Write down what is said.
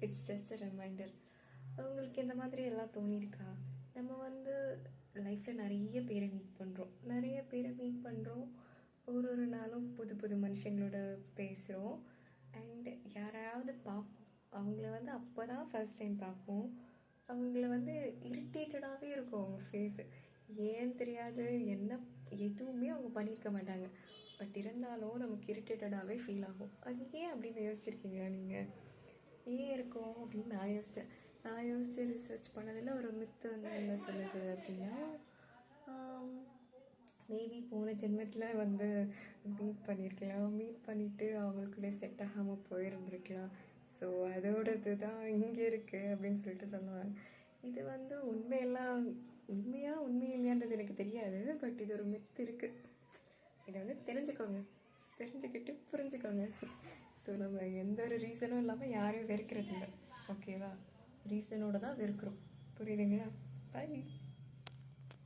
It's just a reminder. உங்களுக்கு இந்த மாதிரி எல்லாம் தோணியிருக்கா? நம்ம வந்து லைஃப்பில் நிறைய பேரை மீட் பண்ணுறோம். ஒரு நாளும் புது புது மனுஷங்களோட பேசுகிறோம். அண்ட் யாராவது பார்ப்போம், அவங்கள வந்து அப்போ தான் ஃபர்ஸ்ட் டைம் பார்ப்போம். அவங்கள வந்து இரிட்டேட்டடாகவே இருக்கும் அவங்க ஃபேஸு. ஏன் தெரியாது, என்ன எதுவுமே அவங்க பண்ணியிருக்க மாட்டாங்க. பட் இருந்தாலும் நமக்கு இரிட்டேட்டடாகவே ஃபீல் ஆகும். அது ஏன் அப்படின்னு யோசிச்சிருக்கீங்களா நீங்கள்? ஏன் இருக்கும் அப்படின்னு நான் யோசித்து ரிசர்ச் பண்ணதில் ஒரு மித்து வந்து என்ன சொல்லுது அப்படின்னா, மேபி போன ஜென்மத்தில் வந்து மீட் பண்ணிவிட்டு அவங்களுக்குள்ளே செட் ஆகாமல் போயிருந்துருக்கலாம். ஸோ அதோடது தான் இங்கே இருக்குது அப்படின்னு சொல்லிட்டு சொல்லுவாங்க. இது வந்து உண்மை இல்லையான்றது எனக்கு தெரியாது. பட் இது ஒரு மித்து இருக்குது. இதை வந்து தெரிஞ்சுக்கிட்டு புரிஞ்சுக்கோங்க. ஸோ நம்ம எந்த ஒரு ரீசனும் இல்லாமல் யாரையும் வெறுக்கிறது இல்லை, ஓகேவா? ரீசனோட தான் வெறுக்கிறோம். புரியுதுங்களா? பை.